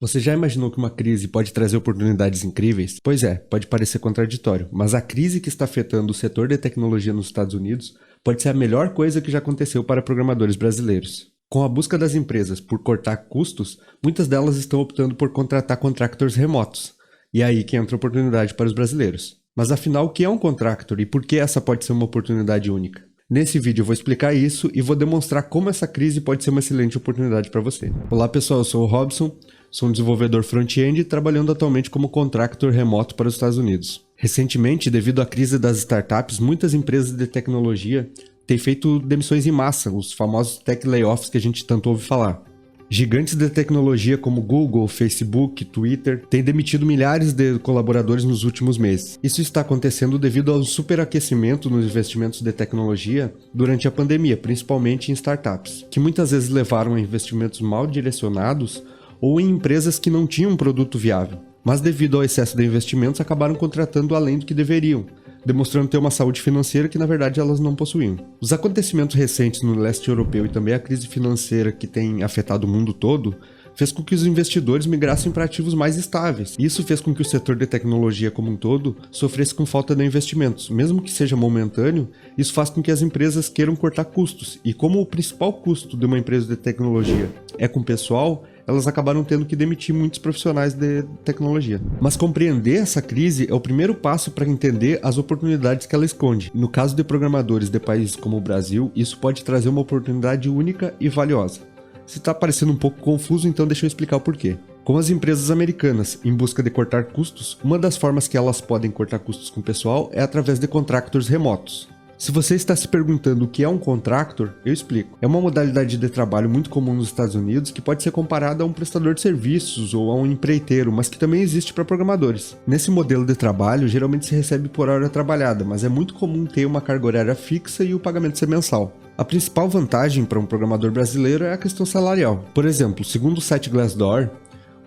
Você já imaginou que uma crise pode trazer oportunidades incríveis? Pois é, pode parecer contraditório, mas a crise que está afetando o setor de tecnologia nos Estados Unidos pode ser a melhor coisa que já aconteceu para programadores brasileiros. Com a busca das empresas por cortar custos, muitas delas estão optando por contratar contractors remotos. E é aí que entra a oportunidade para os brasileiros. Mas afinal, o que é um contractor e por que essa pode ser uma oportunidade única? Nesse vídeo eu vou explicar isso e vou demonstrar como essa crise pode ser uma excelente oportunidade para você. Olá pessoal, eu sou o Robson, sou um desenvolvedor front-end trabalhando atualmente como contractor remoto para os Estados Unidos. Recentemente, devido à crise das startups, muitas empresas de tecnologia têm feito demissões em massa, os famosos tech layoffs que a gente tanto ouve falar. Gigantes de tecnologia como Google, Facebook, Twitter têm demitido milhares de colaboradores nos últimos meses. Isso está acontecendo devido ao superaquecimento nos investimentos de tecnologia durante a pandemia, principalmente em startups, que muitas vezes levaram a investimentos mal direcionados ou em empresas que não tinham um produto viável. Mas devido ao excesso de investimentos, acabaram contratando além do que deveriam, demonstrando ter uma saúde financeira que na verdade elas não possuíam. Os acontecimentos recentes no leste europeu e também a crise financeira que tem afetado o mundo todo fez com que os investidores migrassem para ativos mais estáveis. Isso fez com que o setor de tecnologia como um todo sofresse com falta de investimentos. Mesmo que seja momentâneo, isso faz com que as empresas queiram cortar custos. E como o principal custo de uma empresa de tecnologia é com pessoal, elas acabaram tendo que demitir muitos profissionais de tecnologia. Mas compreender essa crise é o primeiro passo para entender as oportunidades que ela esconde. No caso de programadores de países como o Brasil, isso pode trazer uma oportunidade única e valiosa. Se está parecendo um pouco confuso, então deixa eu explicar o porquê. Com as empresas americanas em busca de cortar custos, uma das formas que elas podem cortar custos com o pessoal é através de contractors remotos. Se você está se perguntando o que é um contractor, eu explico. É uma modalidade de trabalho muito comum nos Estados Unidos que pode ser comparada a um prestador de serviços ou a um empreiteiro, mas que também existe para programadores. Nesse modelo de trabalho, geralmente se recebe por hora trabalhada, mas é muito comum ter uma carga horária fixa e o pagamento ser mensal. A principal vantagem para um programador brasileiro é a questão salarial. Por exemplo, segundo o site Glassdoor,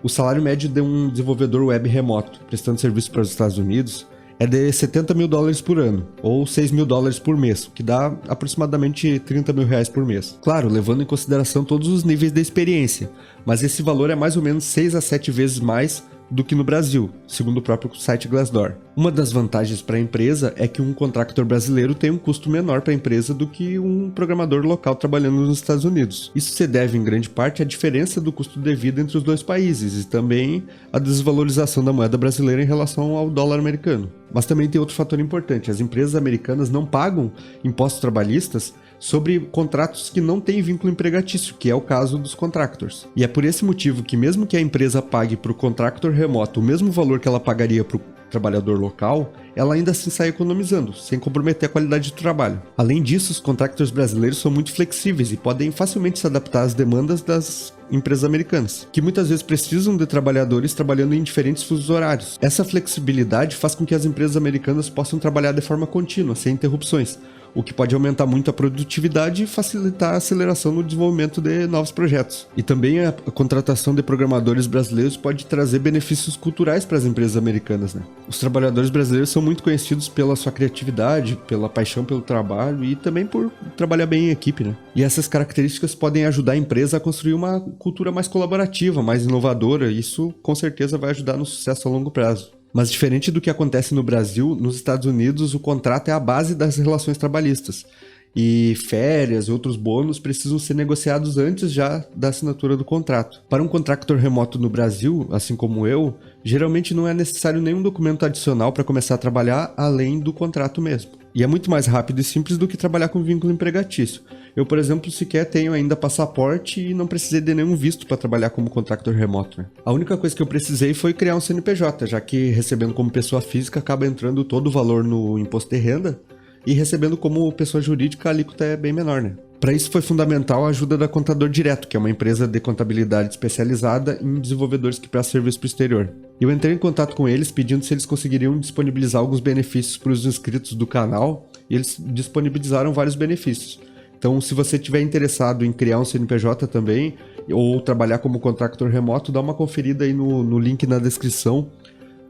o salário médio de um desenvolvedor web remoto prestando serviço para os Estados Unidos é de $70 mil por ano, ou $6 mil por mês, o que dá aproximadamente R$30 mil por mês. Claro, levando em consideração todos os níveis de experiência, mas esse valor é mais ou menos 6 a 7 vezes mais do que no Brasil, segundo o próprio site Glassdoor. Uma das vantagens para a empresa é que um contractor brasileiro tem um custo menor para a empresa do que um programador local trabalhando nos Estados Unidos. Isso se deve em grande parte à diferença do custo de vida entre os dois países e também à desvalorização da moeda brasileira em relação ao dólar americano. Mas também tem outro fator importante: as empresas americanas não pagam impostos trabalhistas sobre contratos que não têm vínculo empregatício, que é o caso dos contractors. E é por esse motivo que mesmo que a empresa pague para o contractor remoto o mesmo valor que ela pagaria para o trabalhador local, ela ainda assim sai economizando, sem comprometer a qualidade do trabalho. Além disso, os contractors brasileiros são muito flexíveis e podem facilmente se adaptar às demandas das empresas americanas, que muitas vezes precisam de trabalhadores trabalhando em diferentes fusos horários. Essa flexibilidade faz com que as empresas americanas possam trabalhar de forma contínua, sem interrupções, o que pode aumentar muito a produtividade e facilitar a aceleração no desenvolvimento de novos projetos. E também a contratação de programadores brasileiros pode trazer benefícios culturais para as empresas americanas, né? Os trabalhadores brasileiros são muito conhecidos pela sua criatividade, pela paixão pelo trabalho e também por trabalhar bem em equipe, né? E essas características podem ajudar a empresa a construir uma cultura mais colaborativa, mais inovadora, e isso com certeza vai ajudar no sucesso a longo prazo. Mas diferente do que acontece no Brasil, nos Estados Unidos o contrato é a base das relações trabalhistas. E férias e outros bônus precisam ser negociados antes já da assinatura do contrato. Para um contractor remoto no Brasil, assim como eu, geralmente não é necessário nenhum documento adicional para começar a trabalhar além do contrato mesmo. E é muito mais rápido e simples do que trabalhar com vínculo empregatício. Eu, por exemplo, sequer tenho ainda passaporte e não precisei de nenhum visto para trabalhar como contractor remoto, né? A única coisa que eu precisei foi criar um CNPJ, já que recebendo como pessoa física acaba entrando todo o valor no imposto de renda, e recebendo como pessoa jurídica a alíquota é bem menor, né? Para isso foi fundamental a ajuda da Contador Direto, que é uma empresa de contabilidade especializada em desenvolvedores que prestam serviço para o exterior. Eu entrei em contato com eles pedindo se eles conseguiriam disponibilizar alguns benefícios para os inscritos do canal, e eles disponibilizaram vários benefícios. Então, se você estiver interessado em criar um CNPJ também, ou trabalhar como contractor remoto, dá uma conferida aí no link na descrição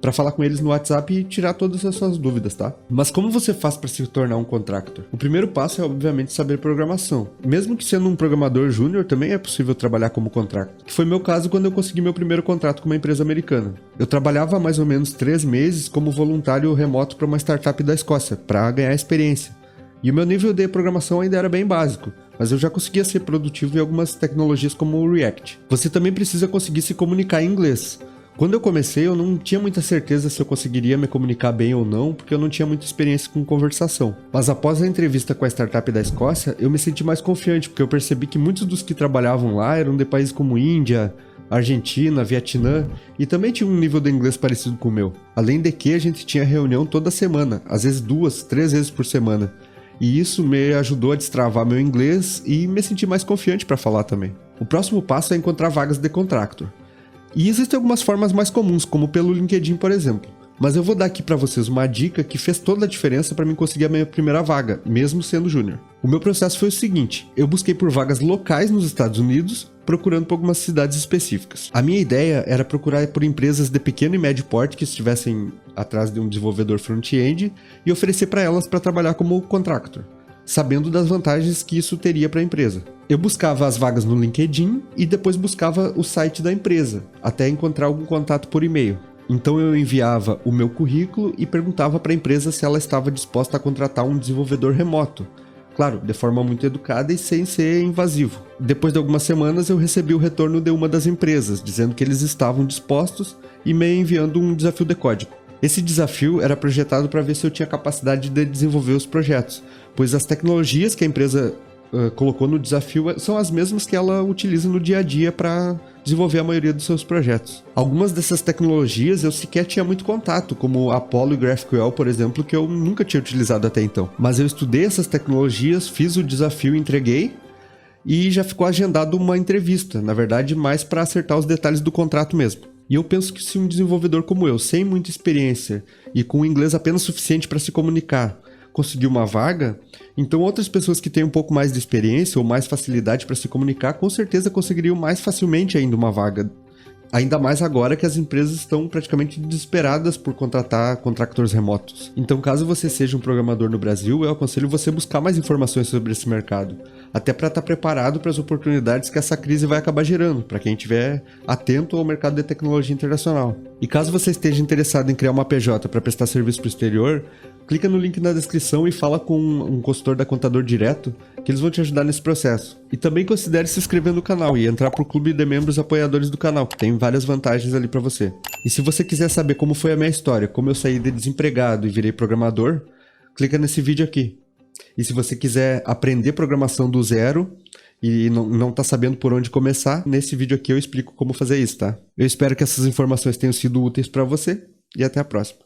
para falar com eles no WhatsApp e tirar todas as suas dúvidas, tá? Mas como você faz para se tornar um contractor? O primeiro passo é, obviamente, saber programação. Mesmo que sendo um programador júnior, também é possível trabalhar como contractor, que foi meu caso quando eu consegui meu primeiro contrato com uma empresa americana. Eu trabalhava há mais ou menos 3 meses como voluntário remoto para uma startup da Escócia, para ganhar experiência. E o meu nível de programação ainda era bem básico, mas eu já conseguia ser produtivo em algumas tecnologias como o React. Você também precisa conseguir se comunicar em inglês. Quando eu comecei, eu não tinha muita certeza se eu conseguiria me comunicar bem ou não, porque eu não tinha muita experiência com conversação. Mas após a entrevista com a startup da Escócia, eu me senti mais confiante, porque eu percebi que muitos dos que trabalhavam lá eram de países como Índia, Argentina, Vietnã, e também tinha um nível de inglês parecido com o meu. Além de que a gente tinha reunião toda semana, às vezes 2, 3 vezes por semana. E isso me ajudou a destravar meu inglês e me sentir mais confiante para falar também. O próximo passo é encontrar vagas de contractor. E existem algumas formas mais comuns, como pelo LinkedIn, por exemplo. Mas eu vou dar aqui para vocês uma dica que fez toda a diferença para mim conseguir a minha primeira vaga, mesmo sendo júnior. O meu processo foi o seguinte: eu busquei por vagas locais nos Estados Unidos, procurando por algumas cidades específicas. A minha ideia era procurar por empresas de pequeno e médio porte que estivessem atrás de um desenvolvedor front-end e oferecer para elas para trabalhar como contractor, sabendo das vantagens que isso teria para a empresa. Eu buscava as vagas no LinkedIn e depois buscava o site da empresa, até encontrar algum contato por e-mail. Então eu enviava o meu currículo e perguntava para a empresa se ela estava disposta a contratar um desenvolvedor remoto. Claro, de forma muito educada e sem ser invasivo. Depois de algumas semanas eu recebi o retorno de uma das empresas, dizendo que eles estavam dispostos e me enviando um desafio de código. Esse desafio era projetado para ver se eu tinha capacidade de desenvolver os projetos, pois as tecnologias que a empresa colocou no desafio são as mesmas que ela utiliza no dia a dia para desenvolver a maioria dos seus projetos. Algumas dessas tecnologias eu sequer tinha muito contato, como Apollo e GraphQL, por exemplo, que eu nunca tinha utilizado até então. Mas eu estudei essas tecnologias, fiz o desafio, entreguei e já ficou agendado uma entrevista, na verdade mais para acertar os detalhes do contrato mesmo. E eu penso que se um desenvolvedor como eu, sem muita experiência e com o inglês apenas suficiente para se comunicar, conseguir uma vaga, então outras pessoas que têm um pouco mais de experiência ou mais facilidade para se comunicar, com certeza conseguiriam mais facilmente ainda uma vaga. Ainda mais agora que as empresas estão praticamente desesperadas por contratar contractores remotos. Então, caso você seja um programador no Brasil, eu aconselho você buscar mais informações sobre esse mercado, até para estar preparado para as oportunidades que essa crise vai acabar gerando, para quem estiver atento ao mercado de tecnologia internacional. E caso você esteja interessado em criar uma PJ para prestar serviço para o exterior, clica no link na descrição e fala com um consultor da Contador Direto, que eles vão te ajudar nesse processo. E também considere se inscrever no canal e entrar para o clube de membros apoiadores do canal, que tem várias vantagens ali para você. E se você quiser saber como foi a minha história, como eu saí de desempregado e virei programador, clica nesse vídeo aqui. E se você quiser aprender programação do zero e não tá sabendo por onde começar, nesse vídeo aqui eu explico como fazer isso, tá? Eu espero que essas informações tenham sido úteis para você e até a próxima.